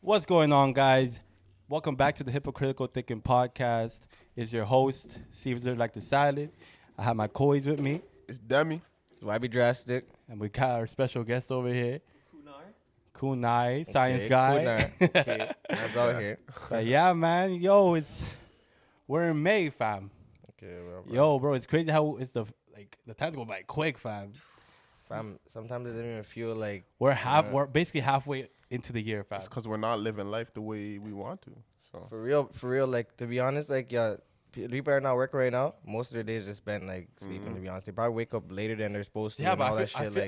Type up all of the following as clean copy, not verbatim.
What's going on, guys? Welcome back to the Hypocritical Thinking Podcast. It's your host, Caesar like the salad. I have my coys with me, It's Demi. YB Drastic. and we got our special guest over here, Kunai, science Okay, guy. Kunai. Okay, that's out here. But yeah, man, we're in May, fam. Okay, well, bro. Yo, bro, it's crazy how the times go by quick, fam. Sometimes it doesn't even feel like We're basically halfway into the year, fam. It's because we're not living life the way we want to. So for real. Like, to be honest, like, yeah, people are not working right now. Most of their days just spent like sleeping. To be honest, they probably wake up later than they're supposed to. Yeah, and but all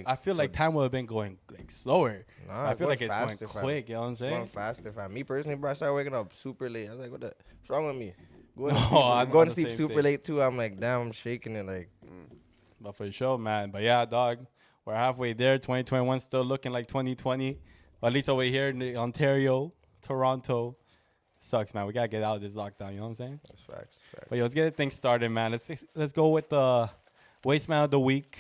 I feel like time would have been going like slower. Nah, I feel like it's faster, going quick. You know what I'm It's going saying? faster, fam. Me personally, bro, I started waking up super late. I was like, what's wrong with me? Going I'm to on the sleep same super thing. late too. I'm like, damn, I'm shaking it. Like, But for sure, man. But yeah, dog, we're halfway there. 2021 still looking like 2020. At least over here in Ontario, Toronto. Sucks, man. We gotta get out of this lockdown. You know what I'm saying? that's facts. But yo, let's get things started, man. Let's go with the waste man of the week.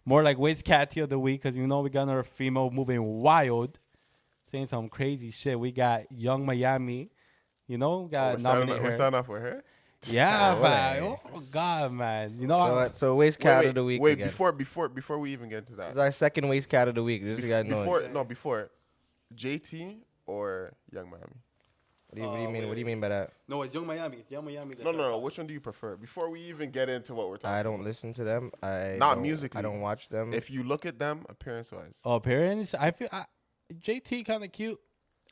More like waste catty of the week, because you know we got another female moving wild, saying some crazy shit. We got Young Miami. You know, got nominated we're her. starting off with her. Yeah, Oh, man. hey. Oh God, man. You know, So waste cat of the week. Wait, again. before we even get into that. It's our second waste cat of the week. Just so you guys know. Before JT or Young Miami. What do you mean? What do you mean by that? no, it's Young Miami. It's Young Miami. No. Which one do you prefer? Before we even get into what we're talking I don't listen to them. Not musically. I don't watch them. If you look at them appearance-wise. Oh, appearance. I feel JT kind of cute.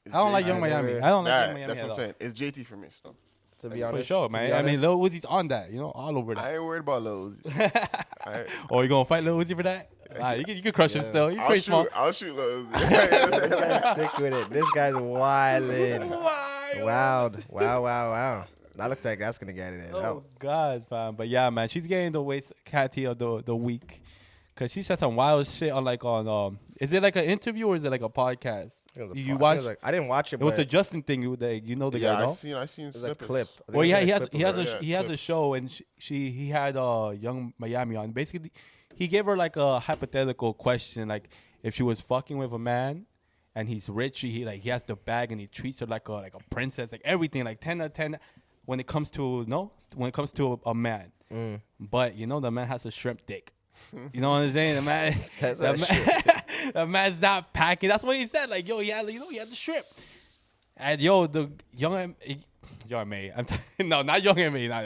it's I don't like JT. Young Miami. never- I don't like Nah, Young Miami that's at what all. I'm saying. It's JT for me still. to be For honest, sure, to man. be I mean, honest, Lil Uzi's on that. You know, all over I that. ain't worried about Lil Uzi. Oh, you gonna fight Lil Uzi for that? Nah, you can crush him Yeah. still. He's pretty small. I'll shoot Lil this Uzi. guy's sick with it. This guy's wildin'. Wow. That looks like that's gonna get it in. Oh God, fam. But yeah, man, she's getting the waste catty of the week, cause she said some wild shit on is it like an interview or is it like a podcast? You watch? I didn't watch it. It was but a Justin thing. You know the Yeah, guy, no? I seen it was a snippets. clip. I think Well, it yeah, was he a has clip of it. he has a clips. show, and he had Young Miami on. Basically, he gave her like a hypothetical question, like if she was fucking with a man, and he's rich, he has the bag, and he treats her like a princess, like everything, like 10 out of 10 when it comes to a man. But you know the man has a shrimp dick. You know what I'm saying? The man's not packing. That's what he said. Like, yo, he had the shrimp. And yo, the young M.A. No, not young M.A. No.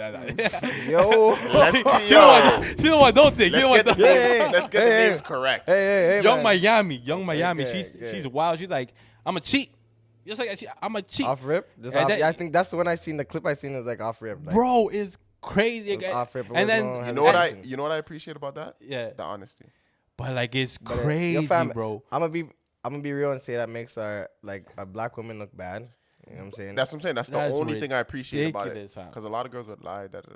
Yo, She don't want don't think. You know what? Let's get the names correct. hey, Young man. Miami. Okay, She's wild. She's like, I'm a cheat. Just like I'm a cheat. Off rip. And then- I think that's the one I seen. The clip I seen was like off rip. Like, Bro is crazy. it was off rip. It And was then no You know what hesitation. you know what I appreciate about that? yeah, The honesty. but like it's But, crazy, yo, fam, bro. I'm gonna be real and say that makes our black women look bad. You know what I'm saying? That's what I'm saying. That's the That's only thing I appreciate about it. ridiculous, fam. Because a lot of girls would lie. But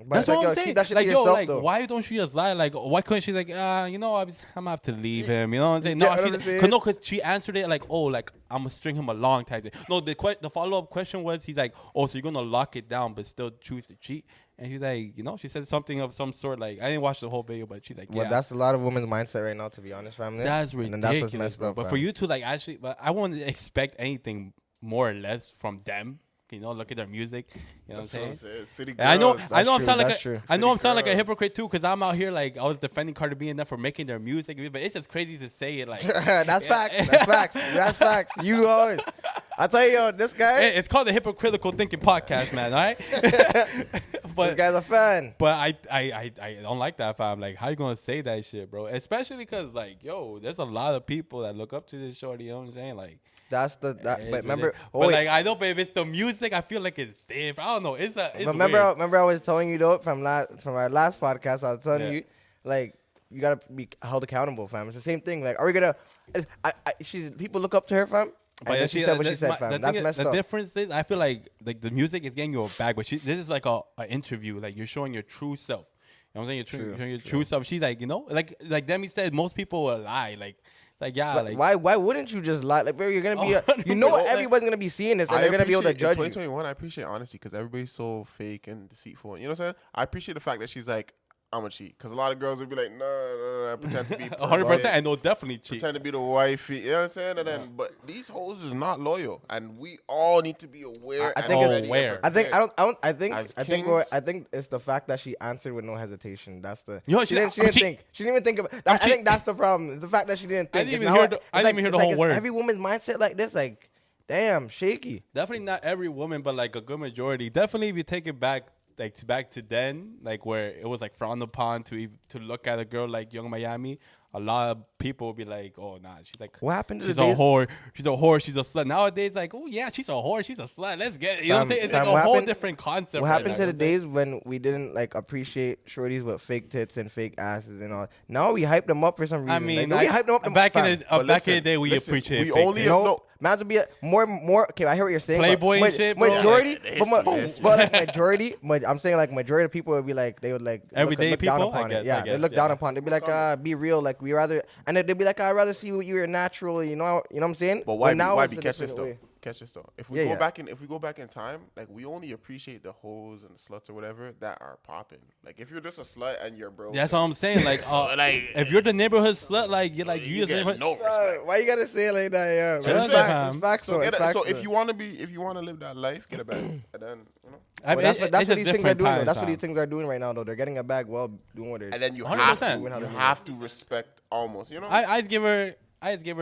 That's it's like, what yo, I'm keep saying. that shit Like, to yo, yourself, like, though. why don't she just lie? Like, why couldn't she like, I'm gonna have to leave him? You know what I'm saying? Yeah, No, what I'm saying? cause she answered it like, oh, like I'm gonna string him along type thing. No, the follow up question was, he's like, oh, so you're gonna lock it down but still choose to cheat? And she's like, she said something of some sort. Like, I didn't watch the whole video, but she's like, Well, yeah, that's a lot of women's mindset right now, to be honest, family. that's And ridiculous. then that's what's messed bro. up. But fam. for you to like actually, but I wouldn't expect anything more or less from them. Look at their music. You know what I'm saying? City And I know, girls. I know, I'm true, sounding that's like true. I know I'm City sounding like a girls. hypocrite too, because I'm out here like I was defending Cardi B and them for making their music, but it's just crazy to say it like. That's facts. That's facts. You always. I tell you, yo, this guy. Hey, it's called the Hypocritical Thinking Podcast, man. All right. This but guy's a fan. I don't like that, fam. Like, how you gonna say that shit, bro? Especially because like, yo, there's a lot of people that look up to this shorty. You know what I'm saying? Like. That's the. it's But remember, ridiculous. oh, but wait, like I know, but if it's the music, I feel like it's different. I don't know. It's remember, weird. I was telling you though from our last podcast, I was telling Yeah. you, like, you gotta be held accountable, fam. It's the same thing. Like, are we gonna? People look up to her, fam. And then she said what she said, fam. That's messed the up. difference is, I feel like the music is getting you a bag, but this is like a interview. Like you're showing your true self. You know what I'm saying? You're showing your true self. She's like, like Demi said, most people will lie. Like yeah, Like, why wouldn't you just lie? Like, bro, you're gonna be. Everybody's gonna be seeing this, and they're gonna be able to judge you. 2021, I appreciate honesty because everybody's so fake and deceitful. You know what I'm saying? I appreciate the fact that she's like, I'm gonna cheat. Because a lot of girls would be like, no, pretend to be 100%, and they'll definitely cheat. Pretend to be the wifey, you know what I'm saying? And then, but these hoes is not loyal, and we all need to be aware. I think it's aware. I think it's the fact that she answered with no hesitation. That's the. She didn't think. She didn't even think about. I think that's the problem. The fact that she didn't think. I didn't even hear the whole word. Every woman's mindset like this, like, damn, shaky. Definitely not every woman, but like a good majority. Definitely, if you take it back. Like back to then, like where it was like frowned upon to look at a girl like Young Miami, a lot of people would be like, "Oh nah, she's like, what happened to she's a whore, she's a whore, she's a slut." Nowadays, like, "Oh yeah, she's a whore, she's a slut. Let's get it." You know what I'm saying? It's like a whole different concept. What happened to the days when we didn't like appreciate shorties with fake tits and fake asses and all? Now we hype them up for some reason. I mean, we hype them up back in the day, we appreciate. We only man to be more. Okay, I hear what you're saying. Playboy and shit, bro. Majority, but like majority. I'm saying like majority of people would be like they would like everyday people. Down upon it. Yeah, they look down upon it. They'd be like, be real. Like we rather, and they'd be like, I'd rather see what you're natural. You know what I'm saying? But why be catch this though? Catch this though. If we go back in time, like we only appreciate the hoes and the sluts or whatever that are popping. Like if you're just a slut and you're broke. That's what I'm saying. Like, if you're the neighborhood slut, like you're like you get no respect. Why you gotta say it like that? Yeah, it's facts. So if you want to live that life, get a bag, and then you know. I mean, that's what these things are doing. That's what these things are doing right now, though. They're getting a bag while doing what they're doing. And then you have to respect almost. You know. I just give her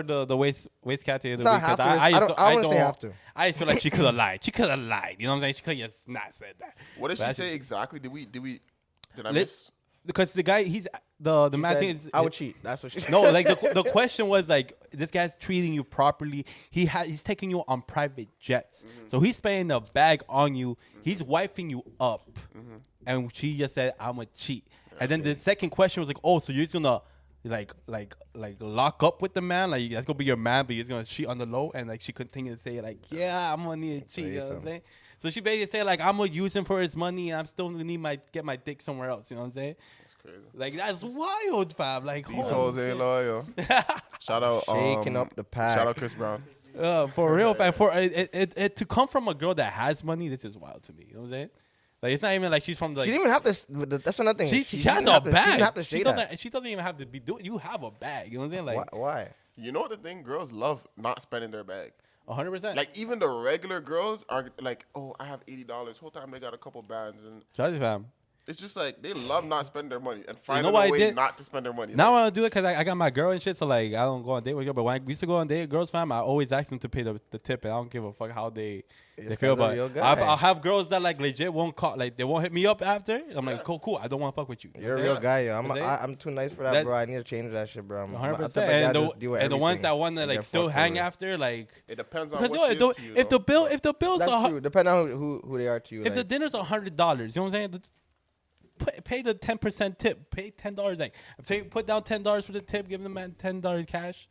the waist cat of the week because I don't say have to. I just feel like she could have lied. She could have lied. You know what I'm saying? She could have just not said that. What did she say exactly? Did I miss? Because the guy, he's the mad thing is I would cheat. That's what she said. No, like the question was like this guy's treating you properly. He's taking you on private jets, so he's spending a bag on you. He's wifing you up, and she just said, "I'm a cheat." And then the second question was like, "Oh, so you're just gonna like lock up with the man? Like that's gonna be your man, but you're just gonna cheat on the low?" And like she continued to say like, "Yeah, I'm gonna need to cheat." You know what I'm saying? So she basically said like, "I'm gonna use him for his money, and I'm still gonna get my dick somewhere else." You know what I'm saying? That's crazy. Like that's wild, fam. Like these hoes ain't loyal. Shout out shaking up the pack. Shout out Chris Brown. For real, fam. For it to come from a girl that has money, this is wild to me. You know what I'm saying? Like it's not even like she's from the. She didn't even have to. That's another thing. She has a bag. She didn't have to say she doesn't even have to be doing. You have a bag. You know what I'm saying? Like why? You know what the thing? Girls love not spending their bag. 100%. Like even the regular girls are like, oh, I have $80. Whole time they got a couple bands and. Charlie fam. It's just like they love not spending their money and finding a way not to spend their money. Now I do it because I got my girl and shit. So like I don't go on date with girls. But when I used to go on date with girls, fam, I always ask them to pay the tip, and I don't give a fuck how they feel about it. I'll have girls that like legit won't call, like they won't hit me up after. I'm like, cool. I don't want to fuck with you. You're a real guy, yo. I'm too nice for that, bro. I need to change that shit, bro. 100%. And the ones that want to like still hang after, like it depends on what she is to you. If the bill's that's true. Depending on who they are to you. If the dinner's $100, you know what I'm saying? Pay the 10% tip. Pay $10. Like put down $10 for the tip. Give the man $10 cash.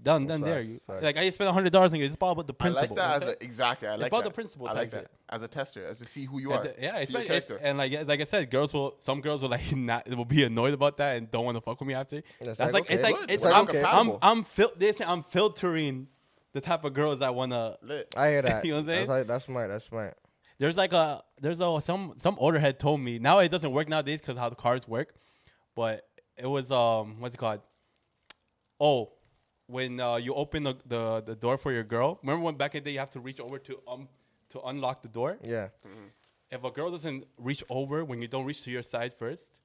Done there. Like I spent $100 on you. It's all about the principle. I like that exactly. I like that. It's about the principle. I like that as a tester, as to see who you are. And like I said, some girls will like not will be annoyed about that and don't want to fuck with me after. I'm filtering the type of girls I wanna. I hear that. You know what I'm saying? That's smart. There's some older head told me, now it doesn't work nowadays because how the cars work, but it was what's it called? Oh, when you open the door for your girl. Remember when back in the day you have to reach over to unlock the door? Yeah. Mm-hmm. If a girl doesn't reach over when you don't reach to your side first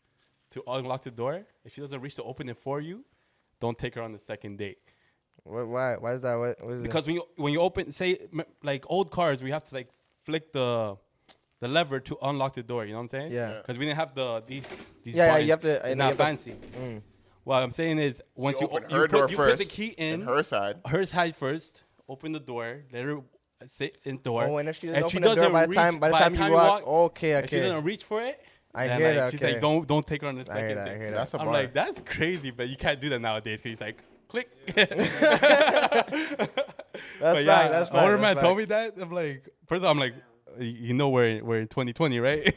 to unlock the door, if she doesn't reach to open it for you, don't take her on the second date. Why is that? What is because when you open, say like old cars, we have to like flick the lever to unlock the door. You know what I'm saying? Yeah. Because we didn't have these yeah, you have to. It's not fancy. What I'm saying is once you put the key in her side first, open the door, let her sit in the door. Oh, and if she doesn't open the door by the time you walk, okay. If she doesn't reach for it, I hear that. She's like, don't take her on the second I hear that. That's I'm like, that's crazy, but you can't do that nowadays because he's like, click. That's right. That's right. Older man told me that. I'm like, first of all, I'm like, you know we're in 2020, right?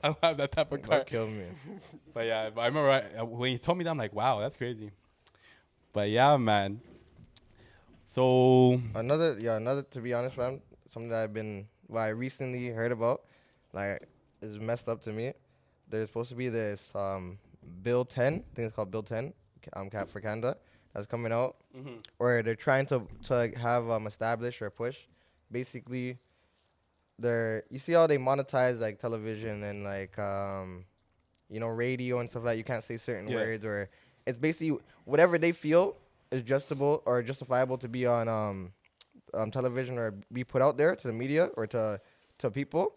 I don't have that type of car. Don't kill me. But yeah, I remember when he told me that, I'm like, wow, that's crazy. But yeah, man. So another to be honest, fam, something that I recently heard about, like, is messed up to me. there's supposed to be this Bill 10. I think it's called Bill 10. For Canada, that's coming out, where they're trying to have establish or push, basically. You see how they monetize like television and like radio and stuff like that. You can't say certain words, or it's basically whatever they feel is justifiable to be on television or be put out there to the media or to people.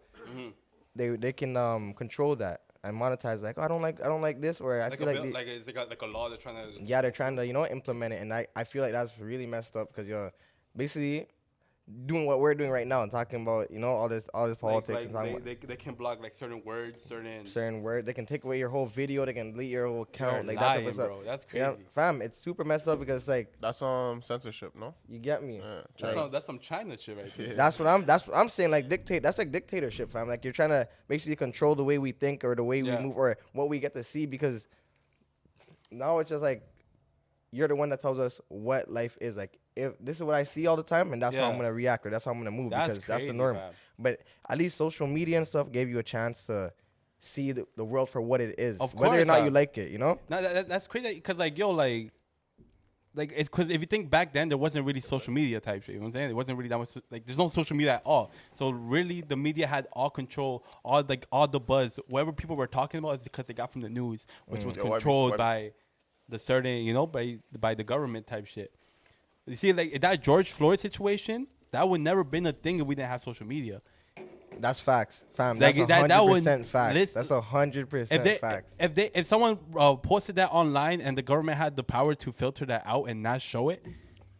They can control that and monetize. Like, oh, I don't like this, or I feel like it's like a law they're trying to. Yeah, they're trying to implement it, and I feel like that's really messed up because you're basically doing what we're doing right now and talking about all this politics. They can block like certain words, certain words. They can take away your whole video. They can delete your whole account. Like lying, that type of stuff. Bro. That's crazy. Fam, it's super messed up because like that's censorship, no? You get me? Yeah, that's some China shit right there. That's what I'm saying. Like that's like dictatorship, fam. Like you're trying to basically control the way we think or the way we move or what we get to see, because now it's just like you're the one that tells us what life is like. If this is what I see all the time, and that's how I'm gonna react, or that's how I'm gonna move, because that's the norm. Man. But at least social media and stuff gave you a chance to see the world for what it is, whether or not you like it. No, that's crazy. Because like it's because if you think back then, there wasn't really social media type shit. You know what I'm saying? It wasn't really that much. Like there's no social media at all. So really, the media had all control, all the buzz. Whatever people were talking about is because they got from the news, which was controlled by the certain, by the government type shit. You see, like that George Floyd situation, that would never been a thing if we didn't have social media. That's facts, fam. That's 100% facts. That's 100% facts. If someone posted that online and the government had the power to filter that out and not show it,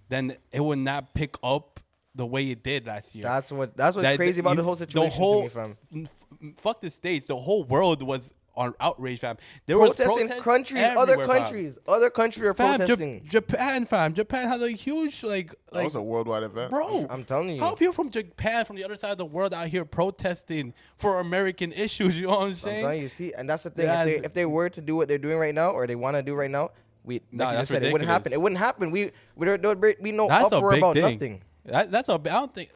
then it would not pick up the way it did last year. That's what's crazy about the whole situation. Fuck the states. The whole world was on outrage, fam. There protesting was countries, other countries are protesting. Japan had a huge that was a worldwide event, bro. I'm telling you, how people from Japan, from the other side of the world, out here protesting for American issues. You know what I'm saying? I'm telling you, see, and that's the thing. If they were to do what they're doing right now, or they want to do right now, it wouldn't happen. It wouldn't happen. There would be no uproar about nothing. That's I don't think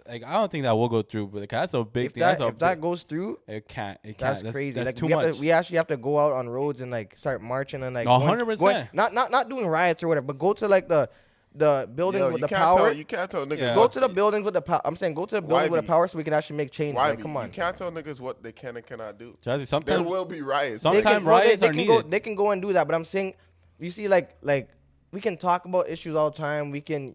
that will go through, but that's a big thing. If that goes through, it can't. That's crazy. That's too much. We actually have to go out on roads and start marching and 100%. Not doing riots or whatever, but go to the buildings with the power. You can't tell niggas. Go to the buildings with the power. I'm saying go to the buildings with the power so we can actually make change. Come on. You can't tell niggas what they can and cannot do. Sometimes there will be riots. Sometimes riots are needed. They can go and do that, but I'm saying, you see, like we can talk about issues all the time. We can,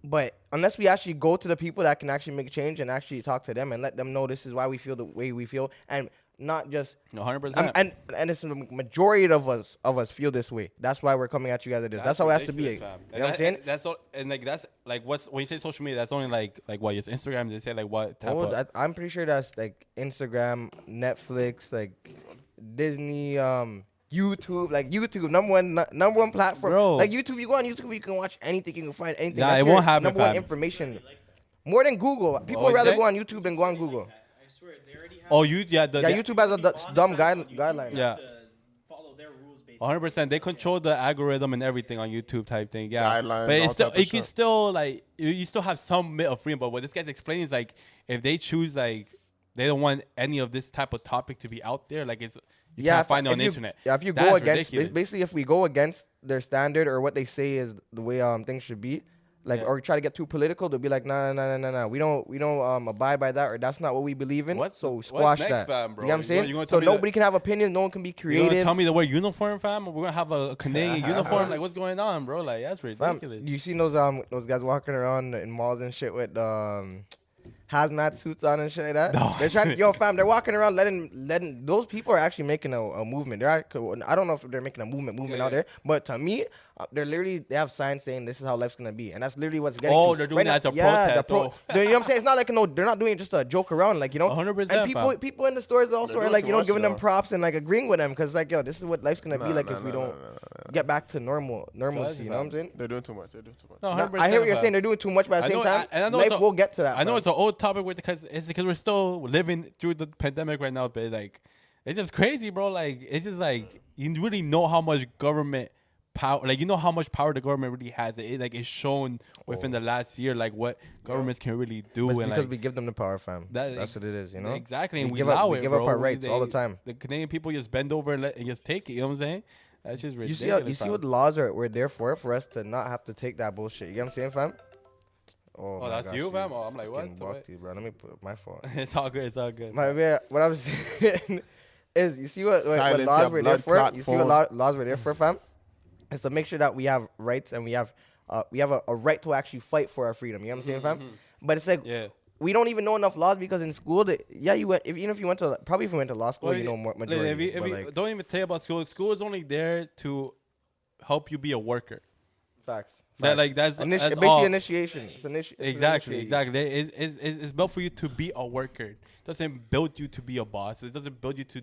but unless we actually go to the people that can actually make change and actually talk to them and let them know this is why we feel the way we feel, and not just 100%. And it's the majority of us feel this way. That's why we're coming at you guys at this. That's how it has to be. You know what I'm saying? That's all, and that's what's when you say social media, that's only like what is Instagram? They say what type of? I'm pretty sure that's like Instagram, Netflix, like Disney, YouTube, YouTube, number one platform. Bro. Like YouTube, you go on YouTube, you can watch anything, you can find anything. Nah, it won't happen. Number one information, more than Google. People would rather go on YouTube than go on Google. I swear, they already have. YouTube has a dumb guideline. Yeah. Follow their rules basically. 100%. They control the algorithm and everything on YouTube type thing. Yeah. Guidelines, but it's still, you can still you still have some bit of freedom. But what this guy's explaining is if they choose they don't want any of this type of topic to be out there, you can't find it on the internet. Yeah, if you go against, basically, if we go against their standard or what they say is the way things should be, or try to get too political, they'll be like, nah, we don't abide by that, or that's not what we believe in. So squash that. Fam, bro? You know what I'm saying? So nobody can have opinions, no one can be creative. You gonna tell me to wear uniform, fam? We're gonna have a Canadian uniform? What's going on, bro? That's ridiculous. Fam, you seen those guys walking around in malls and shit with hazmat suits on and shit like that. No. They're trying to, fam, they're walking around letting those people are actually making a movement. I don't know if they're making a movement out there, but to me, they have signs saying this is how life's gonna be, and that's literally what's getting. Oh, they're doing that as a protest. You know what I'm saying? It's not they're not doing it just a joke around, 100%. And people in the stores also are giving them props and agreeing with them because this is what life's gonna be like if we don't get back to normalcy. You know what I'm saying? They're doing too much. No, 100%. I hear what you're saying. They're doing too much, but at the same time, life will get to that. I know it's an old topic because we're still living through the pandemic right now, but it's just crazy, bro. It's just you really know how much government power, like you know how much power the government really has. It's shown within the last year, like what governments can really do. But and because like, we give them the power, fam. That's what it is, you know. Exactly, and we give allow up, it. We give bro. up our rights all the time. The Canadian people just bend over and just take it. You know what I'm saying? That's just ridiculous. You see what the laws were there for us to not have to take that bullshit. You get what I'm saying, fam? Oh, that's you, fam? Oh, I'm like, what? Bro. Let me put my fault. It's all good. It's all good. What I was saying is, you see what laws were there for? You see what laws were there for, fam? Is to make sure that we have rights and we have a right to actually fight for our freedom. You know what I'm saying, fam? But it's like we don't even know enough laws because in school, you went. Even if you went to law school, you know more majority. If you don't even tell about school. School is only there to help you be a worker. Facts. That's basically all. Initiation. Exactly. It's built for you to be a worker. It doesn't build you to be a boss. It doesn't build you to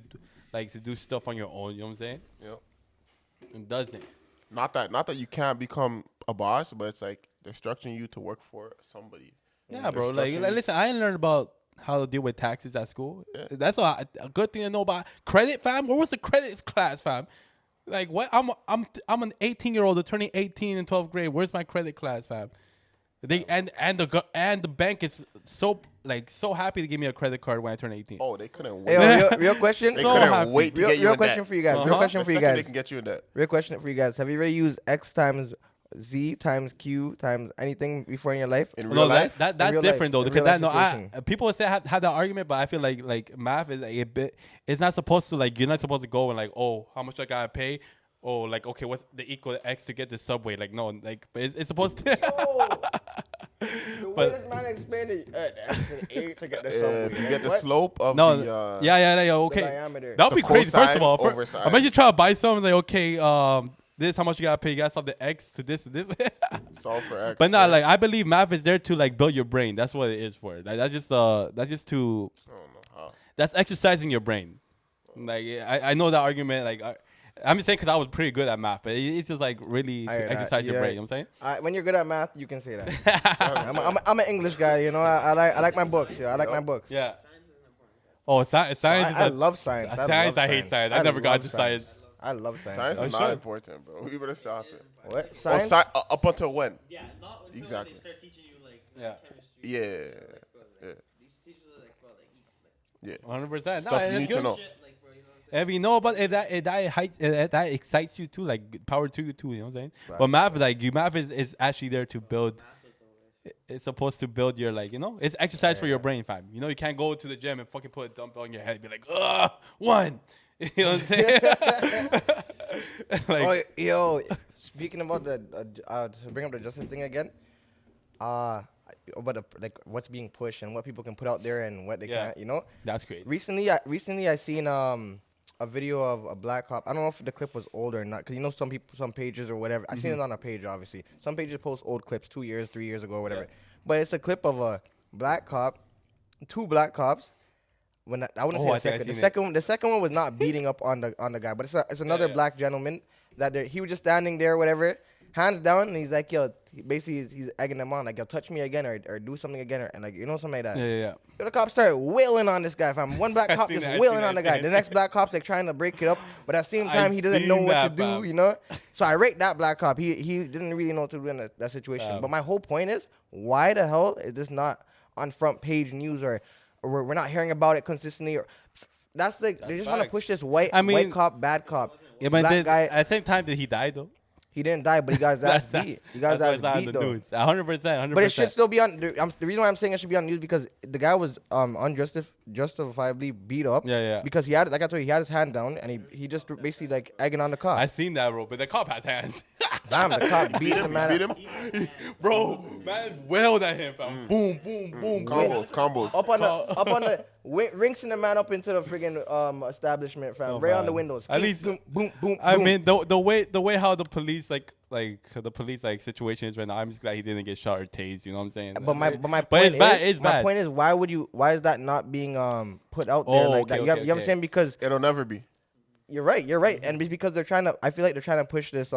do stuff on your own. You know what I'm saying? Yeah. It doesn't. Not that you can't become a boss, but it's like they're structuring you to work for somebody. Yeah, bro. Like listen, I didn't learn about how to deal with taxes at school. Yeah. That's a good thing to know about. Credit, fam. Where was the credit class, fam? Like what? I'm an 18-year-old turning 18 in 12th grade. Where's my credit class, fam? And the bank is so happy to give me a credit card when I turn 18. Oh, they couldn't wait. Hey, real question. They couldn't wait to get you in real question debt. for you guys. Real question for you guys. They can get you in debt. Real question for you guys. Have you ever used X times Z times Q times anything before in your life? In real life? That's different though. Because people would say have that argument, but I feel like math is a bit. It's not supposed to you're not supposed to go and oh, how much I gotta pay. Oh, okay, what's the equal to X to get the subway? No, but it's supposed to. The way this man explained it, to get the subway. If you get the slope of okay. the diameter. That would be crazy. First of all, overside. imagine trying to buy something okay, this how much you gotta pay? You gotta solve the X to this to this. Solve for X. But not I believe math is there to build your brain. That's what it is for. That's just to. I don't know how. That's exercising your brain. I know that argument. I'm just saying because I was pretty good at math, but it's just really to exercise your brain. You know what I'm saying? When you're good at math, you can say that. I'm an English guy, you know. I like my books. Yeah, I like my books. Yeah. Oh, science! I love science. I hate science. I never got into science. I love science. Science is not important, bro. We better stop it. What? Science? Up until when? Yeah, not until Exactly. they start teaching you chemistry. Yeah. These teachers are 100%. Stuff you need to know. If you know about it, that excites you too, power to you too. You know what I'm saying? Right. But math is actually there to build. It's supposed to build your it's exercise for your brain, fam. You can't go to the gym and fucking put a dumbbell on your head and be like, ugh, one. You know what I'm saying? Yo, speaking about to bring up the justice thing again, about what's being pushed and what people can put out there and what they can't, That's great. Recently I seen a video of a black cop. I don't know if the clip was old or not, because some pages or whatever. I seen it on a page, obviously. Some pages post old clips 2 years, 3 years ago, or whatever. Yeah. But it's a clip of a black cop, two black cops. I wouldn't say the second. The second one was not beating up on the guy, but it's another black gentleman that he was just standing there, whatever, hands down, and he's like, yo, he's egging them on, yo, touch me again or do something again, or something like that. Yeah. So the cops started wailing on this guy, fam. One black cop just wailing on the guy. The next black cop's trying to break it up, but at the same time he doesn't know what to do, So I rate that black cop. He didn't really know what to do in that situation. But my whole point is, why the hell is this not on front page news or we're not hearing about it consistently? They just want to push this white cop, bad cop. Yeah, but guy, at the same time, did he die though? He didn't die, but he got his ass beat. He got his ass beat though. 100%. But it should still be on. The reason why I'm saying it should be on news because the guy was unjustifiably beat up. Yeah. Because he had, like I told you, he had his hand down and he just basically egging on the cop. I seen that, bro. But the cop has hands. Damn, the cop beat him, man. Beat him, bro. Man, wailed at him, fam. Boom. Combos. Up on the rinsing the man up into the friggin' establishment, fam. Right on the windows. At least, boom. I mean, the way how the police the police situation is right now. I'm just glad he didn't get shot or tased. You know what I'm saying? But my point it's bad. It's bad. My point is, why is that not being put out there like that? You know what I'm saying? Because it'll never be. You're right, and it's because I feel like they're trying to push this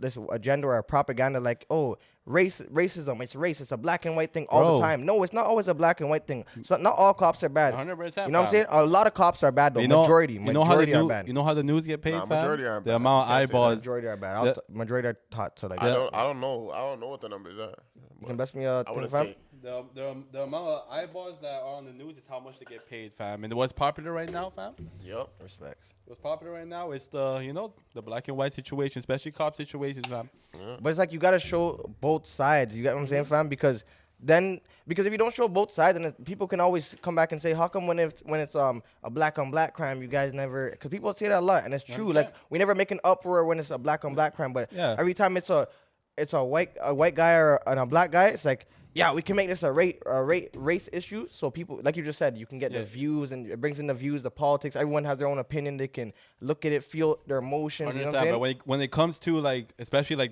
this agenda or a propaganda like, oh, racism, it's race, it's a black and white thing all the time. No, it's not always a black and white thing. So not all cops are bad. 100%. You know what I'm saying? A lot of cops are bad though. Majority are bad. You know how the news get paid, fam? Majority are bad. The amount of eyeballs. Majority are bad. Majority are taught to like. I don't know what the numbers are. You can best me a thing, fam. The amount of eyeballs that are on the news is how much they get paid, fam. And what's popular right now, fam? Yep. Respects. What's popular right now is the black and white situation, especially cop situations, fam. Yeah. But it's like you gotta show both sides. You get what I'm saying, fam? Because if you don't show both sides, then people can always come back and say, how come when it's a black on black crime, you guys never? Because people say that a lot, and it's true. Like we never make an uproar when it's a black on black crime, but every time it's a white guy and a black guy, it's like. Yeah, we can make this a race issue. So people, like you just said, you can get the views, and it brings in the views, the politics. Everyone has their own opinion. They can look at it, feel their emotions. You know what I'm saying? But when it comes to especially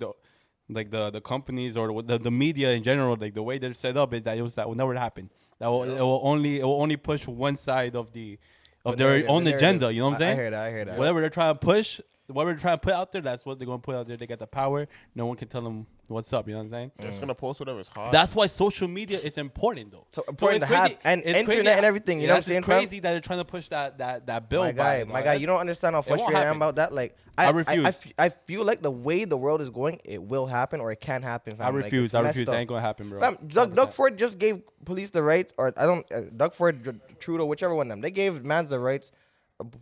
the companies or the media in general, like the way they're set up is that will never happen. It will only push one side of their own agenda. You know what I'm saying? I hear that. Whatever they're trying to push. Whatever they're trying to put out there, that's what they're going to put out there. They got the power. No one can tell them what's up. You know what I'm saying? They're just going to post whatever's hot. That's why social media is important, though. Important to have. And internet and everything. You know what I'm saying? It's crazy that they're trying to push that bill. My guy, you don't understand how frustrated I am about that. Like, I refuse. I feel like the way the world is going, it will happen or it can happen. Fam. I refuse. It ain't going to happen, bro. Fam, Doug Ford just gave police the right, or Doug Ford, Trudeau, whichever one of them. They gave mans the rights.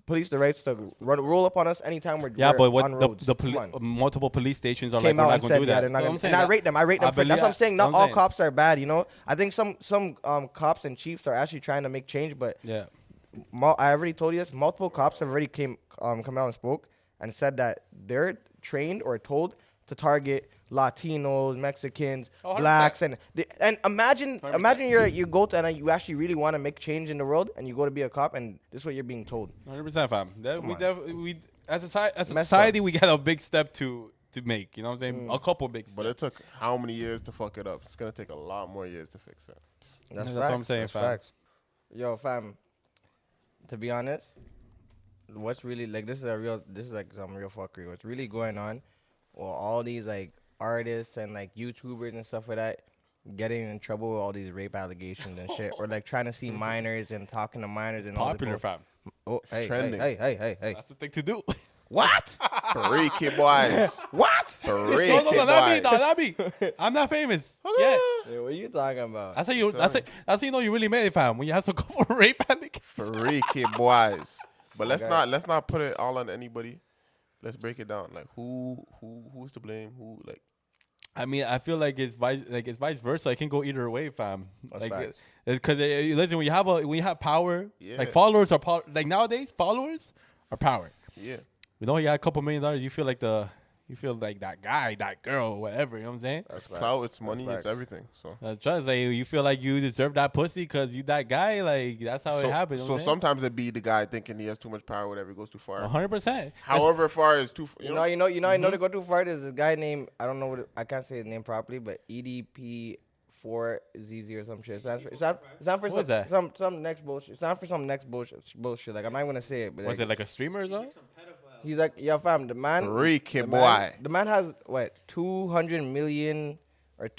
Police the rights to roll up on us anytime we're on roads. Multiple police stations are came like, we're out not and going to do that. And I rate them. That's what I'm saying. Not all cops are bad, you know. I think some cops and chiefs are actually trying to make change, but I already told you this. Multiple cops have already come out and spoke and said that they're trained or told to target Latinos, Mexicans, blacks, and imagine you go to and you actually really want to make change in the world, and you go to be a cop, and this is what you're being told. 100%, fam. We as a society, we got a big step to make. You know what I'm saying? A couple big steps. But it took how many years to fuck it up? It's gonna take a lot more years to fix it. That's what I'm saying, That's fam. Facts. Yo, fam. To be honest, what's really like this is like some real fuckery. What's really going on? Well, all these like artists and like YouTubers and stuff like that getting in trouble with all these rape allegations and shit, or like trying to see minors and talking to minors and all popular, fam. Oh, it's trending. Hey. That's the thing to do. What? Freaky boys. What? Freaky boys. Not me. I'm not famous. Yeah. Hey, what are you talking about? That's how you know you really made it, fam. When you have some couple of rape allegations. Freaky boys. But let's not put it all on anybody. Let's break it down. Like who's to blame? Who like? I mean, I feel like it's vice versa. It can go either way, fam. That's like facts. it's because listen, when you have power, Yeah. like followers are like nowadays followers are power. Yeah. You know, you got a couple $1 million. You feel like that guy, that girl, whatever. You know what I'm saying? It's clout, it's money, it's everything. So trying to say you feel like you deserve that pussy because you that guy. Like that's how it happens. So sometimes it be the guy thinking he has too much power, whatever, he goes too far. 100%. However far is too. You know, I know to go too far. There's a guy named I don't know I can't say his name properly, but EDP4ZZ or some shit. It's not for some next bullshit. It's not for some next bullshit. Like I'm not gonna say it. But was it like a streamer or something? He's like, yo, fam, the man. Freaky boy. The man has what 200 million or a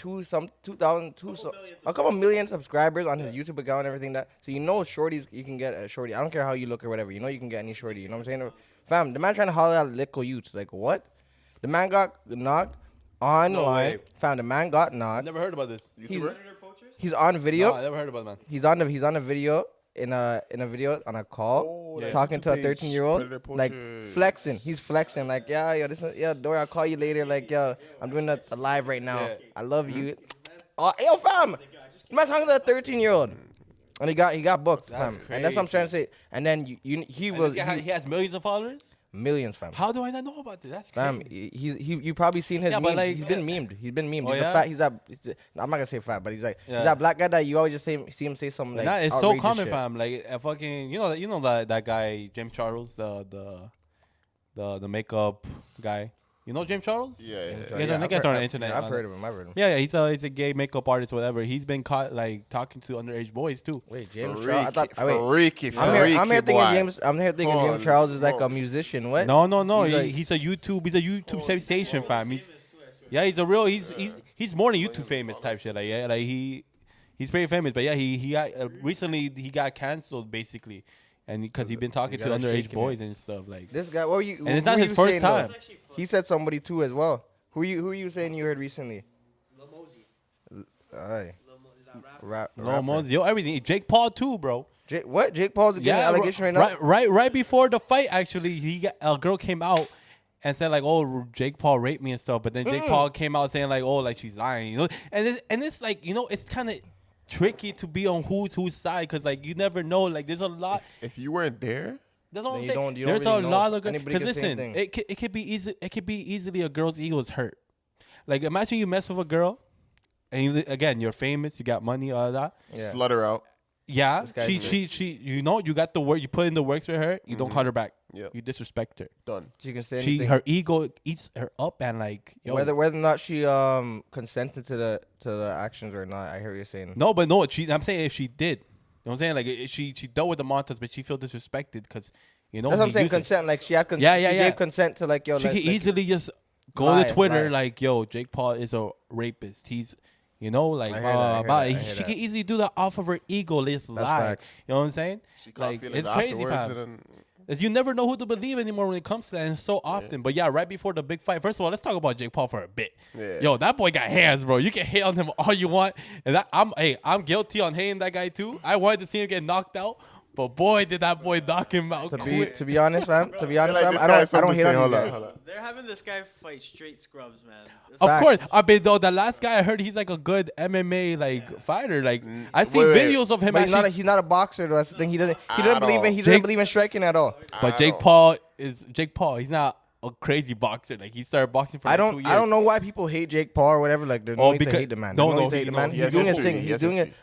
couple million subscribers on his YouTube account and everything that. So you know, shorties, you can get a shorty. I don't care how you look or whatever. You know, you can get any shorty. You know what I'm saying? Fam, the man trying to holler at little youths. Like what? The man got knocked online. Fam, the man got knocked. I never heard about this. He's on video. No, I never heard about it, man. He's on a video. In a video on a call, talking to a 13-year-old, like flexing. He's flexing, like Dory, I'll call you later. Like I'm doing a live right now. Yeah. I love you. Yo, fam, I'm talking to a 13-year-old, and he got booked, fam. Crazy. And that's what I'm trying to say. And then he has millions of followers. Millions, fam. How do I not know about this? That's crazy. Fam, you probably seen his memes. Like, he's been memed. Oh, he's I'm not gonna say fat, but he's that black guy that you always just see him say something like it's so common, shit. fam. Like fucking, you know that guy James Charles, the makeup guy. You know James Charles? Yeah. You guys are on the internet. Yeah, I've heard of him. Yeah, he's a gay makeup artist, whatever. He's been caught like talking to underage boys too. Wait, James Charles? I thought. Freaky, I'm here thinking James Charles is like a musician. What? No. He's a YouTube station fam. He's a real. He's more than YouTube famous type shit. Like he's pretty famous. But yeah, he got recently he got canceled basically. And because he's been talking to underage boys and stuff like this guy. What were you? And it's not his first time. He said somebody too as well. Who are you saying you heard recently? Lil Mosey. Aye. Lil Mosey. Yo, everything. Jake Paul too, bro. What? Jake Paul's getting an allegation right now? Right before the fight, actually, a girl came out and said like, "Oh, Jake Paul raped me and stuff." But then Jake Paul came out saying like, "Oh, like she's lying," you know. And it's like, you know, it's kind of tricky to be on whose side because like you never know. Like there's a lot. If you weren't there. That's what I'm saying. Don't There's really a lot of because listen, it could be easy. It could be easily a girl's ego is hurt. Like imagine you mess with a girl, and again you're famous, you got money, all that. Yeah. Slut her out. Yeah, she. You know, you got the work. You put in the works with her. You don't call her back. Yeah, you disrespect her. Done. She can say anything. Her ego eats her up, and like yo, whether or not she consented to the actions or not. I hear you saying. No, but no. I'm saying if she did. You know what I'm saying? Like she dealt with the Montas, but she felt disrespected because you know. That's what I'm saying. Consent, like she had consent. Yeah. She gave consent to like yo. She could easily just go to Twitter like yo, Jake Paul is a rapist. He's, you know, like she could easily do that off of her ego. Let's lie. You know what I'm saying? She like it's crazy, fam. You never know who to believe anymore when it comes to that, and so often. Yeah. But yeah, right before the big fight. First of all, let's talk about Jake Paul for a bit. Yeah. Yo, that boy got hands, bro. You can hate on him all you want, and I'm guilty on hating that guy too. I wanted to see him get knocked out, but boy, did that boy knock him out. To be honest, fam. I don't hate on him. They're having this guy fight straight scrubs, man. Of course, I mean though the last guy I heard he's like a good MMA fighter. Like I seen videos of him. But he's not a boxer though. That's the thing. He doesn't believe in striking at all. But Jake Paul. He's not a crazy boxer. Like he started boxing for 2 years. I don't know why people hate Jake Paul or whatever. Like there's no need to hate the man. He's doing his thing. He's doing it.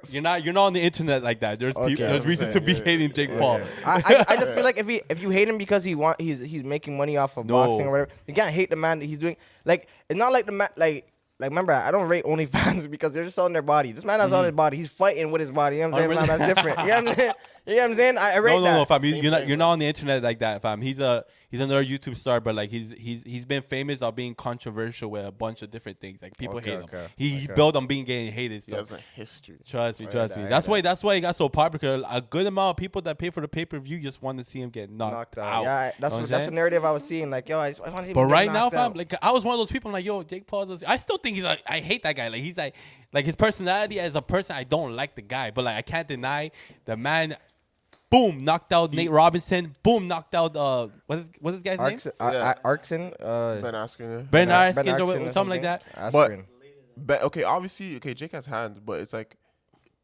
You're not on the internet like that. There's reasons to be hating Jake Paul. I just feel like if you hate him because he's making money off of boxing or whatever, you can't hate the man that he's doing. Like it's not like the man like remember I don't rate OnlyFans because they're just selling their body. This man has on his body. He's fighting with his body. You know what I'm saying? That's different. You know what I'm saying? You know what I'm saying? I rate that. No, fam. You're not on the internet like that, fam. He's another YouTube star, but like he's been famous on being controversial with a bunch of different things. Like people hate him. He built on being getting hated. He has a history. Trust me. That's why he got so popular. A good amount of people that pay for the pay-per-view just want to see him get knocked out. Yeah, that's the narrative I was seeing. Like yo, I want to see him. But right now, fam, like I was one of those people. Like yo, Jake Paul. I still think he's like I hate that guy. Like he's like his personality as a person. I don't like the guy, but like I can't deny the man. Boom, knocked out Nate Robinson. Boom, knocked out what's his guy's name? Arkson. Ben Askren or something like that. But okay, obviously, Jake has hands, but it's like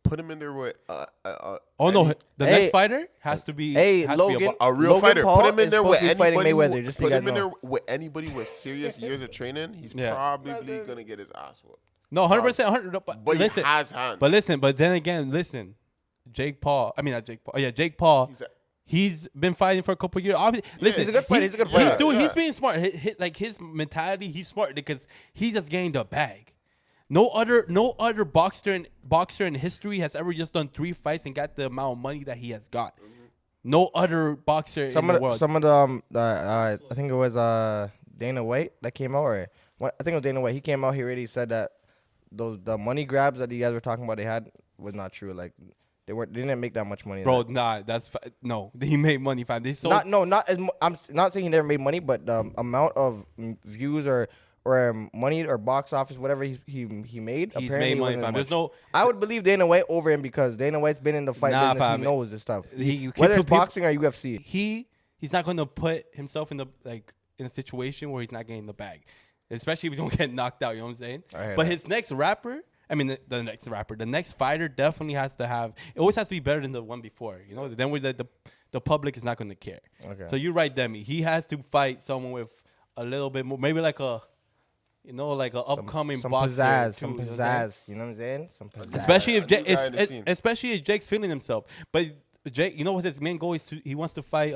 put him in there with. The next fighter has to be. Logan, a real Logan fighter. Paul put him in there with anybody. Mayweather, just put him in there with anybody with serious years of training. He's probably gonna get his ass whooped. No, 100%. But listen, he has hands. But then again, listen. Jake Paul. Yeah, Jake Paul. He's been fighting for a couple years. Obviously, listen, he's a good fighter. He's being smart. His mentality, he's smart because he's just getting the bag. No other boxer in history has ever just done 3 fights and got the amount of money that he has got. No other boxer in the world. Some of the I think it was Dana White that came out, or I think it was Dana White. He came out. He already said that the money grabs that you guys were talking about they had was not true. Like. They didn't make that much money. Bro, no. He made money, fam. I'm not saying he never made money, but the amount of views or money or box office, whatever he made, he's made money, fam. I would believe Dana White over him because Dana White's been in the fight business. Fam, he knows this stuff. Whether it's boxing or UFC, he's not going to put himself in a situation where he's not getting the bag, especially if he's going to get knocked out. You know what I'm saying? But his next rapper. I mean, the next fighter definitely has to have. It always has to be better than the one before. You know, then the public is not going to care. Okay. So you're right, Demi. He has to fight someone with a little bit more, maybe like a upcoming boxer. Some pizzazz. You know what I'm saying? Some pizzazz. Especially if Jake's feeling himself. But Jake, you know what his main goal is? He wants to fight.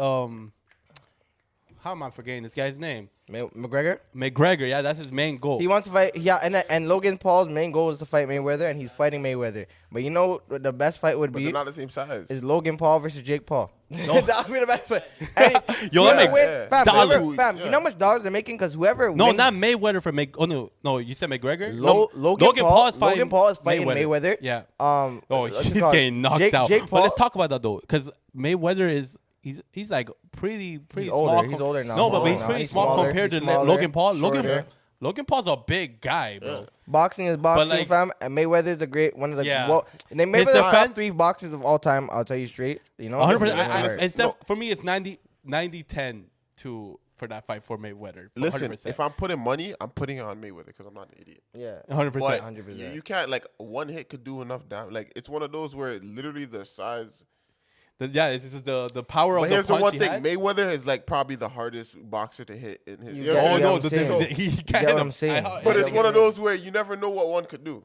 how am I forgetting this guy's name? McGregor. McGregor. Yeah, that's his main goal. He wants to fight. Yeah, and Logan Paul's main goal is to fight Mayweather, and he's fighting Mayweather. But you know what the best fight would But be? they're not the same size. Is Logan Paul versus Jake Paul. No. That would be the best fight. And Yo, whoever that make wins- fam, dollars. whoever- fam, you know how much dollars they're making? Because whoever No, wins, not Mayweather for no, you said McGregor. No, Logan Paul is fighting Mayweather. Yeah. Oh, He's getting knocked out. Jake But Paul, let's talk about that though, because Mayweather is he's like pretty He's small. older. He's older now. No, but he's Now pretty he's small smaller. compared He's to smaller, Logan Paul. shorter. Logan Paul's a big guy, bro. Yeah. Boxing is boxing, like- fam. And Mayweather is a great one of the Yeah. well. And they His Mayweather the defense- top 3 boxers of all time. I'll tell you straight. You know, 100%. Listen, For me, it's 90-10 for that fight for Mayweather. 100%. Listen, if I'm putting money, I'm putting it on Mayweather because I'm not an idiot. Yeah, 100%. But 100%. you can't like one hit could do enough damage. Like it's one of those where literally the size. This is the power But of the here's the punch one he thing: has. Mayweather is like probably the hardest boxer to hit in his. You You know what get- I'm Oh saying? no, what I'm saying? he You can't get hit what him. I'm saying? But Yeah, it's one of those where you never know what one could do.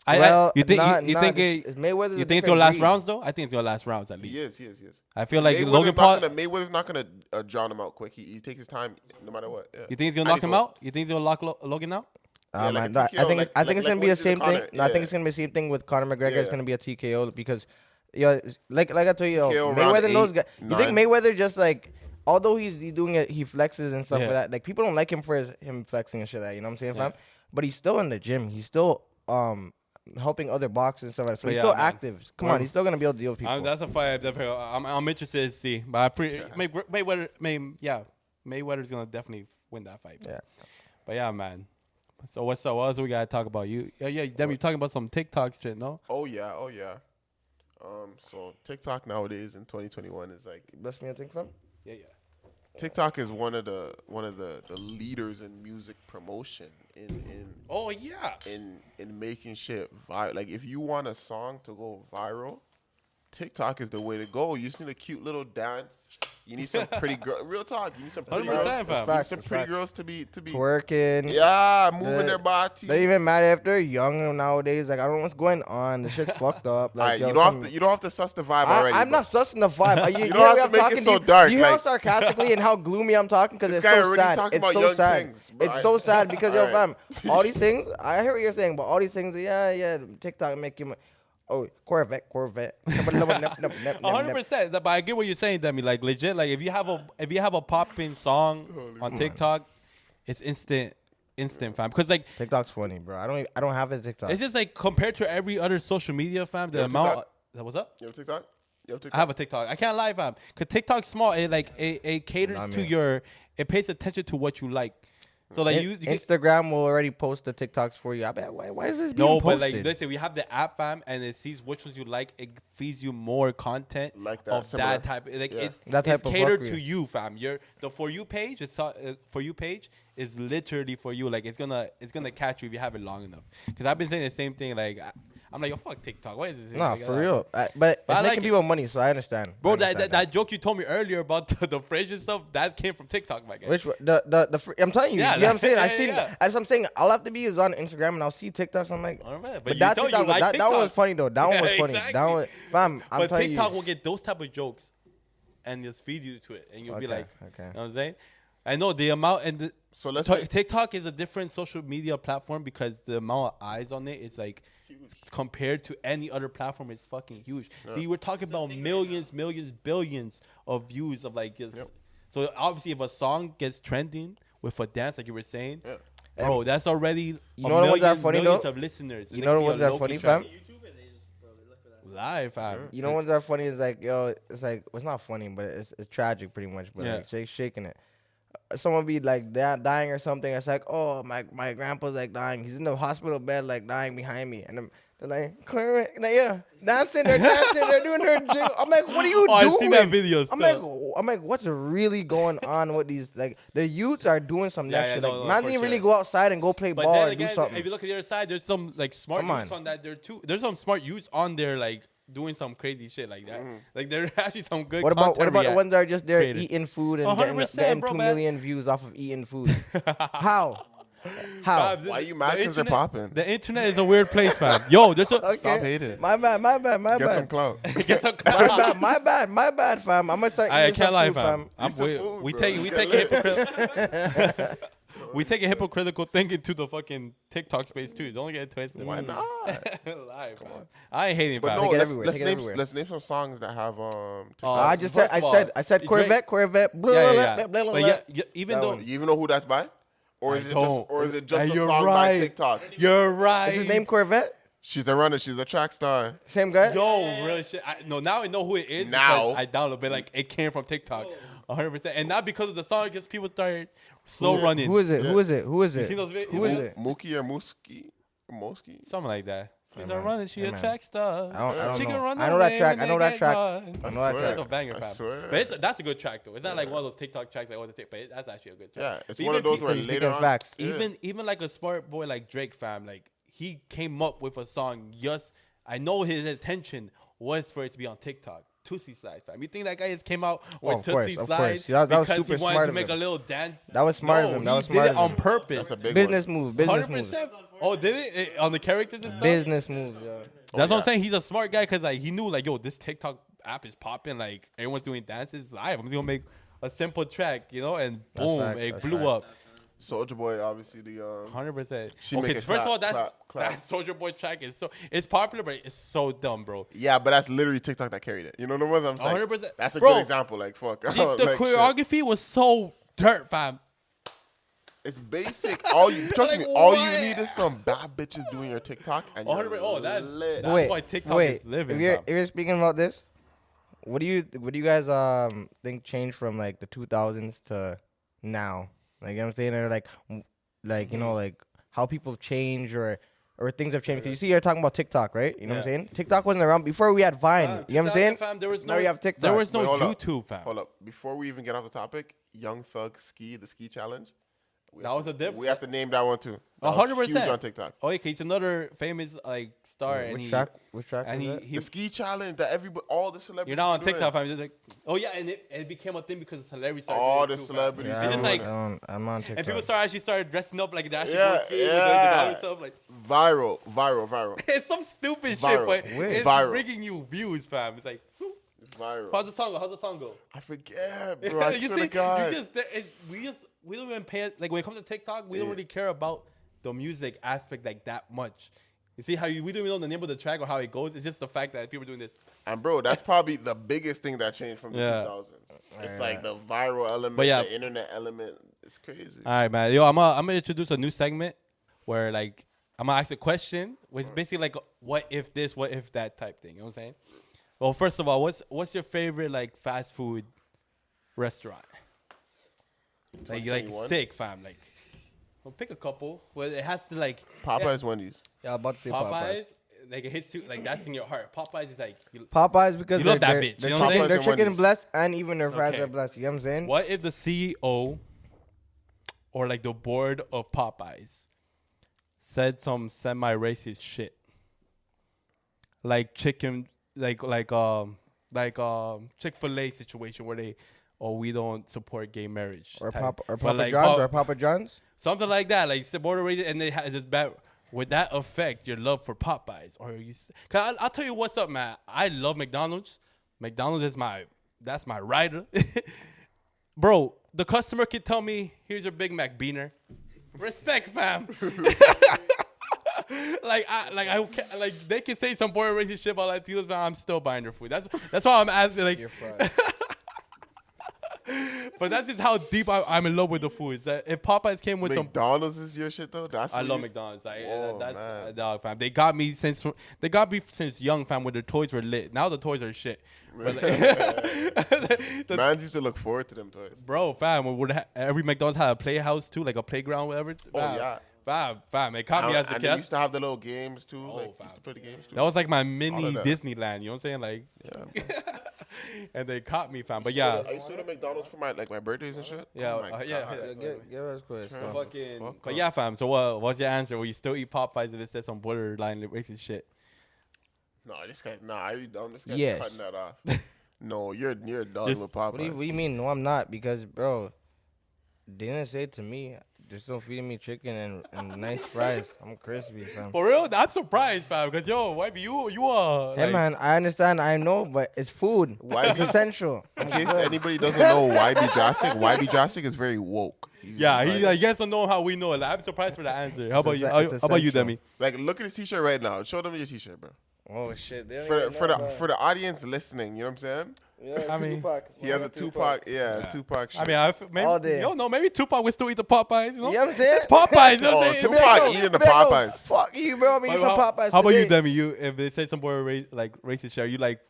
Well, you think not- you not think just- it, Mayweather's you a think it's different gonna last breed. rounds though? I think it's gonna last rounds at least. He is. I feel like Mayweather's Logan Paul. Mayweather's not gonna drown him out quick. He takes his time no matter what. Yeah. You think he's gonna And knock he's him old. out? You think he's gonna lock Logan out? Yeah, like a No, I TKO, think it's like gonna what be he the did to same thing. Conor. No, I think Yeah. it's gonna be the same thing with Conor McGregor. It's Yeah. gonna be a TKO because, yeah, like I told you, TKO round Mayweather knows. 8, You think 9. Mayweather just like, although he's doing it, he flexes and stuff Yeah. like that. Like people don't like him for him flexing and shit like that. You know what I'm saying, fam? But he's still in the gym. He's still helping other boxers and stuff like that. So he's Yeah, still man. active. Come on, he's still gonna be able to deal with people. That's a fight. I'm interested to see. But Mayweather's gonna definitely win that fight. Yeah. But yeah, man. So what else we gotta talk about? You Dem, you're talking about some TikTok shit, no? Oh yeah. So TikTok nowadays in 2021 is like Bless me, I think, fam. Yeah. TikTok is one of the leaders in music promotion in Oh yeah. making shit viral. Like if you want a song to go viral, TikTok is the way to go. You just need a cute little dance. You need some pretty girl. Real talk. You need some pretty 100%, girls. fam. You need Facts, some facts. pretty girls to be. Twerking. Yeah, moving their body. They even mad if they're young nowadays. Like I don't know what's going on. The shit's fucked up. Like Alright, yo, you don't some- have to suss the vibe already. I'm not sussing the vibe. You don't hear have me? to I'm make it talking so to you. dark, You hear how like- sarcastically and how gloomy I'm talking because This it's guy so already sad. talking It's about so young sad. things, bro. It's so sad because yo, Alright. fam, all these things. I hear what you're saying, but all these things, yeah, TikTok make you. Oh, Corvette. 100%. But I get what you're saying, Demi. Like legit. Like if you have a popping song on TikTok, it's instant, fam. Because like TikTok's funny, bro. I don't have a TikTok. it's just like compared to every other social media, fam. The You have amount. TikTok? What's up? You have TikTok? I have a TikTok. I can't lie, fam. Cause TikTok's small. It caters Nah, to man. it pays attention to what you like. So like you can, Instagram will already post the TikToks for you. I bet. Why is this being no, posted? but like listen, we have the app, fam, and it sees which ones you like. It feeds you more content Like that, of similar. that type. Like Yeah. That type it's of catered fuckery. to you, fam. The for you page is literally for you. Like it's gonna catch you if you have it long enough. Cause I've been saying the same thing. Like I'm like, yo, fuck TikTok. What is this? Nah, Like, for real. But I it's like making it. people money, so I understand. Bro, I understand that joke you told me earlier about the fridge and stuff, that came from TikTok, my guy. Which I'm telling you, Yeah, you know what I'm saying? I yeah, seen yeah. That's what I'm saying. All I have to be is on Instagram and I'll see TikToks. I'm like, Alright, but you that tell you TikTok, like that one was TikTok. funny though. That one was Yeah, funny. exactly. That one, fam, I'm But telling TikTok you. will get those type of jokes and just feed you to it, and you'll be Okay, like, okay. you know what I'm saying? I know the amount and So let's TikTok is a different social media platform because the amount of eyes on it is like compared to any other platform is fucking huge. We were talking about millions, billions of views of like just. So obviously, if a song gets trending with a dance, like you were saying, bro, that's already You know the ones that are funny, millions though? of listeners. You know the ones that are funny, fam? YouTube and they just bro, they look for that. Live, fam. You know ones that are funny is like, yo, it's like, it's not funny, but it's tragic pretty much. But Yeah. like shaking it. Someone be like dying or something. It's like, oh, my grandpa's like dying. He's in the hospital bed like dying behind me, and they're like, Clarence, like, yeah, dancing, they're doing their jig. I'm like, what are you doing? I've seen that video. I'm like, what's really going on with these? Like, the youths are doing some next shit. Like, man, for didn't really sure. go outside and go play But ball then or do again, something. if you look at the other side, there's some like smart Come youths on. on that there too. There's some smart youths on there like doing some crazy shit like that. Like there are actually some good. What about the content ones that are just there creators. eating food and 100%, getting bro, 2 man. million views off of eating food? How? How? Fam, Why you mad? the Because they're internet- popping. The internet is a weird place, fam. Yo, there's a Okay. Stop hating. My bad. Get some Bad. clout. get some My bad, fam. I'm gonna start I eating can't some lie, food, fam. Eat some food, We bro. take we Get take a lit. hypocritical we take a hypocritical thing into the fucking TikTok space too. Don't get it twisted. Why not? Lie, fam. I ain't hating, But fam. no, Take it let's, everywhere, let's take it name everywhere. let's name some songs that have Oh, I just said. first of all, I said Drake- Corvette. Blah, Yeah, blah, yeah, blah, yeah. blah, blah, But blah. yeah, even That though one. You even know who that's by? Or is I it just don't. or is it just a You're song by right. TikTok? you're right. Is his name Corvette? She's a runner. She's a track star. Same guy. Yo, real shit. No, now I know who it is. Now. Because I downloaded, but like it came from TikTok, 100%, and not because of the song. Because people started slow running. Who is it? Yeah. Who is it? Who is You it? seen those videos? Who is it? Mookie or Mooski? Moski? Something like that. She's man. a running. She Yeah, a man. track star. I don't She can know. run I know that away track. when I know they that get track. caught. I know that swear. track. That's a banger, I fam. swear. But that's a good track though. It's not like one of those TikTok tracks like all the but that's actually a good track. Yeah, it's But one of even those pe- where He's later speaking on, facts. yeah. even like a smart boy like Drake, fam, like he came up with a song. Just I know his intention was for it to be on TikTok. Tootsie Slide, fam. You think that guy just came out with of course, Tootsie of Slide course. That was because super he wanted smart to of make him. a little dance? That was smart of No, him. That he was did smart it of on him. purpose. That's a big Business one. move. Business move. 100%. Oh, did it on the characters and stuff? Business move. Yeah. That's what I'm yeah. saying. He's a smart guy because like he knew like yo, this TikTok app is popping. Like everyone's doing dances. I'm just gonna make a simple track, you know, and That's boom, facts, it that's blew facts. up. Soldier Boy, obviously the 100%. She Okay, make it first of all, clap. that Soldier Boy track is it's popular, but it's so dumb, bro. Yeah, but that's literally TikTok that carried it. You know the ones I'm saying? 100%. That's a Bro, good example. Like fuck. The Like, shit. choreography was so dirt, fam. It's basic. All you trust Like, me. All what? you need is some bad bitches doing your TikTok and 100%. you're Oh, that's lit. why TikTok wait. is living. If you're, fam. if you're speaking about this, what do you guys think changed from like the 2000s to now? Like you know what I'm saying, or like you know like how people have changed or things have changed. Because you see, you're talking about TikTok, right? You know what I'm Yeah. saying? TikTok wasn't around before we had Vine. Fam, You know what I'm 2000, saying? Fam, there was Now no, you have TikTok. There was no Wait, hold up. YouTube, fam. Hold up. Before we even get off the topic, Young Thug the ski challenge. That was a different. We have to name that one too. That was 100%. huge on TikTok. Oh, okay, he's another famous like star, and Which he track? Which track? and was he, that? he The ski challenge that all the celebrities. you're not on doing. TikTok, fam. Just like, oh yeah, and it became a thing because the celebrities started All doing the it too, fam. celebrities. Yeah, It's I'm, just like- I'm on TikTok. And people started dressing up like that. Yeah, With the yeah. dollar stuff, like Viral. it's some stupid Viral. shit, but Wait. it's Viral. bringing you views, fam. It's like, whew. Viral. How's the song go? How's the song go? I forget, bro. I You swear to see, God. we don't even pay like when it comes to TikTok, we don't Yeah. really care about the music aspect like that much. You see how we don't even know the name of the track or how it goes. It's just the fact that people are doing this. And bro, that's probably the biggest thing that changed from the Yeah. 2000s. It's like the viral element, But yeah. the internet element. It's crazy. All right, man. Yo, I'm gonna introduce a new segment where like I'm gonna ask a question, which is basically like a what if this, what if that type thing. You know what I'm saying? Well, first of all, what's your favorite like fast food restaurant? Like 2021? sick, fam. Like, well, pick a couple. Well, it has to like Popeyes, Wendy's. Yeah, I'm about to say Popeyes. Popeyes. Like it hits you like that's in your heart. Popeyes is like Popeyes because You love that their bitch, Their you know what I'm chicken, saying? their Popeyes and chicken Wendy's. blessed and even their fries Okay. are blessed. You know what I'm saying? what if the CEO or like the board of Popeyes said some semi-racist shit, like chicken, like Chick-fil-A situation where they, we don't support gay marriage, Or type. Papa But, like, John's or Papa John's. something like that, like border racist, and they have this bad. Would that affect your love for Popeyes, or Cause I'll tell you what's up, man. I love McDonald's. McDonald's is that's my rider. Bro, the customer can tell me, here's your Big Mac beaner. Respect, fam. like they can say some boring racist shit about Latinos, but I'm still buying their food. That's why I'm asking. Like, You're fried. but that's just how deep I'm in love with the food. That if Popeyes came with some. McDonald's is your shit though. That's I what love you- McDonald's. Whoa, That's man. dog, fam. They got me since young, fam. When their toys were lit. Now the toys are shit. But, like, Mans used to look forward to them toys. bro, fam. Every McDonald's had a playhouse too, like a playground, whatever. Oh, Fam, yeah. fam. It caught me as a And they kid. used to have the little games too. Oh, Like fam. used to play the games too. That was like my All mini of that. Disneyland. You know what I'm saying? Like, Yeah. and they caught me, fam. But yeah, I used to go to McDonald's for my birthdays and shit. Yeah, Oh my yeah, God. yeah. Give us quiz. Turn bro. fucking. fuck But up. yeah, fam. So what's your answer? Will you still eat Popeyes if it says some borderline racist shit? No, this guy. Nah, I'm this guy's Yes. cutting that off. No, you're done Just- with What do Popeyes. you mean? No, I'm not. Because, bro, they didn't say it to me. They're still feeding me chicken and nice fries. I'm crispy, fam. For real, I'm surprised, fam. Cause yo, wifey, you are. Hey like, man, I understand, I know, but it's food. Why It's be- essential. In case anybody doesn't know YB Drastic, YB Drastic is very woke. He's Yeah, just he like yes or no how we know it. Like, I'm surprised for the answer. How about you? How it's about you, essential. Demi? like, look at his t-shirt right now. Show them your t-shirt, bro. Oh shit! They don't For the, even for know the about for the audience listening, you know what I'm saying? it. Yeah, I mean, Tupac. He has a Tupac, Yeah. Tupac shirt. I mean, maybe All day. yo, no, maybe Tupac would still eat the Popeyes. You know, You know what I'm saying? It's Popeyes. You know Oh, what I'm saying? Tupac eating the Popeyes. Fuck you, bro. I'm eating some Popeyes. How about you, today. Demi? You if they say some boy like racist shit, are you like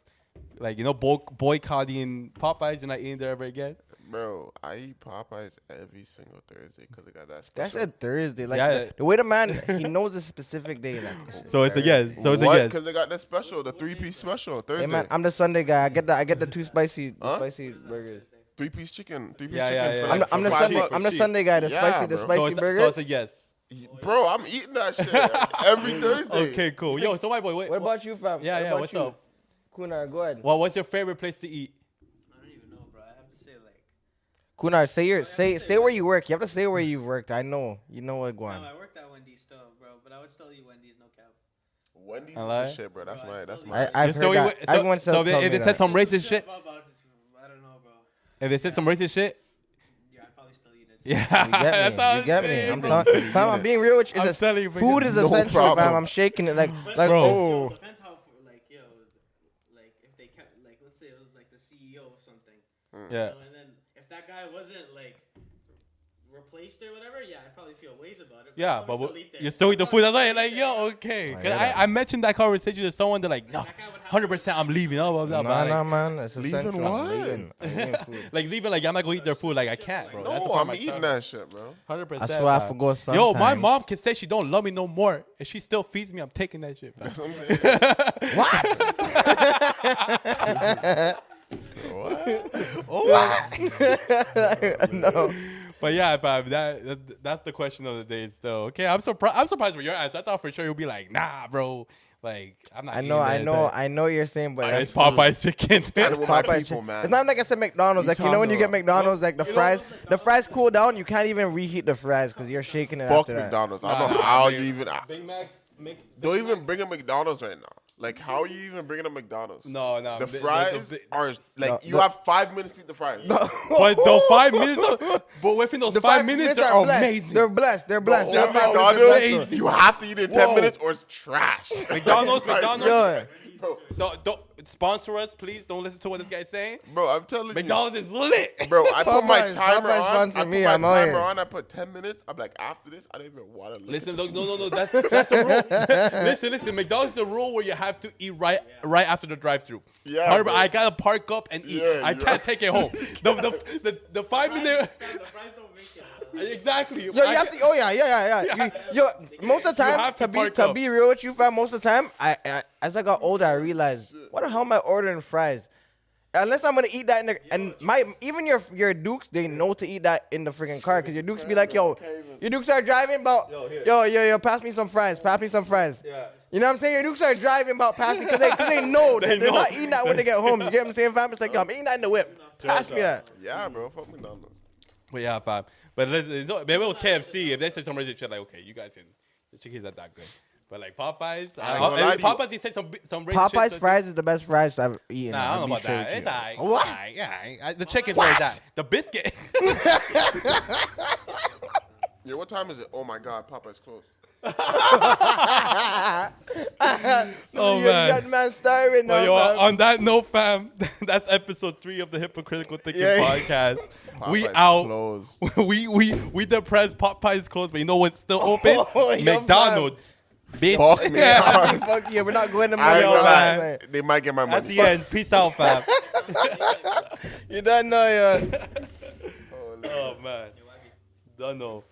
you know boycotting Popeyes and not eating there ever again? Bro, I eat Popeyes every single Thursday because they got that That's special. a Thursday. Like Yeah. the way the man he knows a specific day. Like, So it's a yes. So it's a What? yes. Because they got that special, the 3-piece special Thursday. hey man, I'm the Sunday guy. I get the two spicy Huh? spicy burgers. 3-piece chicken, 3-piece Yeah, chicken yeah, for yeah. like I'm the for Sunday. $5. I'm the Sunday guy. The Yeah, spicy bro. So spicy it's burgers. a yes. Bro, I'm eating that shit every Thursday. Okay, cool. Yo, so white boy, What about you, fam? Yeah, What yeah. about What's you? up? Kunar, go ahead. Well, what's your favorite place to eat? I don't even know, bro. I have to say like. Kunar, say where you work. You have to say where you've worked. I know. You know what going No, on. I worked at Wendy's still, bro. But I would still eat Wendy's, no cap. Wendy's I is lie. the shit, bro. That's Bro, my. I That's still my. I've So heard we that. would- Everyone so tells if me it said that. some racist shit, I don't know, bro. if they said some racist shit, Yeah, I'd probably still eat it. yeah, You get that's me. how You I'm get me. saying, I'm bro. telling, fam, I'm being real with you. I'm It's telling you, food is No essential, problem. fam. I'm shaking it like Bro. Yo, depends how, like, yo, like if they kept, like, let's say it was like the CEO of something. Yeah. You know, and then if that guy wasn't like replaced or whatever, yeah, I'd probably feel ways about it. Yeah, I'd but probably still eat there. you still eat the food. That's why, I'd like, eat yo, there. okay. I Cause get that. I mentioned that conversation to someone. They're like, no, That guy would have 100%, I'm leaving. Blah, blah, blah, nah, blah. Like, nah, man. It's Leaving essential. what? I'm eating food. like leaving, like I'm not gonna eat their food. Like I can't, bro. That's the No, part of I'm my eating time. that shit, bro. 100%. I swear I fam. forgot sometimes. Yo, my mom can say she don't love me no more, and she still feeds me. I'm taking that shit. Fam. That's what I'm saying. No. But yeah, fam, that's the question of the day. Still, okay. I'm surprised. I'm surprised with your answer. I thought for sure you'll be like, nah, bro. Like I'm not. I know what you're saying, but It's that's Popeye's chicken. That's what my Popeye people, chicken. man. It's not like I said McDonald's. You Like, you know when you get talking McDonald's, like the fries cool down. You can't even reheat the fries because you're shaking it Fuck after that. McDonald's. I Nah, don't know nah, how man. you even. Big Macs. Don't even bring a McDonald's right now. Like, how are you even bringing a McDonald's? No. The There's a fries big- are like No, you have 5 minutes to eat the fries. But the 5 minutes, but within those The 5 minutes, they're blessed. amazing. They're blessed. They're blessed. The whole They're McDonald's, blessed. you have to eat it in 10 Whoa. minutes or it's trash. McDonald's. Yo, Don't sponsor us, please. Don't listen to what this guy's saying. Bro, I'm telling you. McDonald's is lit. Bro, I put my Popeyes- timer Popeyes on. sponsor I put me, my I'm out timer here. on. I put 10 minutes. I'm like, after this, I don't even want to look. Listen, look, no. That's the rule. listen. McDonald's is a rule where you have to eat right after the drive-through. Yeah, However, bro. I gotta park up and eat. Yeah, I you're can't right. take it home. The 5 minute. The fries don't make it. Exactly. Yo, you have to. Oh yeah. Yo, most of the You time, have to to be park to up. be real with you, fam. Most of the time, I as I got older, I realized, what the hell am I ordering fries? Unless I'm gonna eat that in the and even your Dukes, they know to eat that in the freaking car because your Dukes be like, your Dukes are driving about, yo, pass me some fries, Yeah. You know what I'm saying? Your Dukes are driving about pass me because they know they're know. not eating that when they get home. You get what I'm saying, fam? It's like, yo, I'm eating that in the whip. Pass me that. Yeah, bro. Fuck McDonald's. But yeah, fam. But listen, maybe it was KFC. If they say some racist shit, like, okay, you guys can. The chicken's not that good. But like Popeyes, I ain't gonna lie to you. Popeyes, he said some racist shit. Popeyes so- fries is the best fries I've eaten. Nah, I I'll don't know be about straight that. with It's you. alright. What? Yeah. The chicken's where it's at. The biscuit. Yeah, what time is it? Oh my God, Popeye's closed. Oh, You man. got man starving now, Well, yo, fam. on that note, fam, that's episode 3 of the Hypocritical Thinking Yeah. podcast. We Popeye's out. closed. we depressed. Popeye's closed, but you know what's still open? Oh, yo, McDonald's. Bitch. Fuck me. Fucking fuck you. We're not going to I ain't Mario, gonna lie. man. They might get my money. At the end. Peace out, fam. You don't know, yo. Oh, man. Don't know.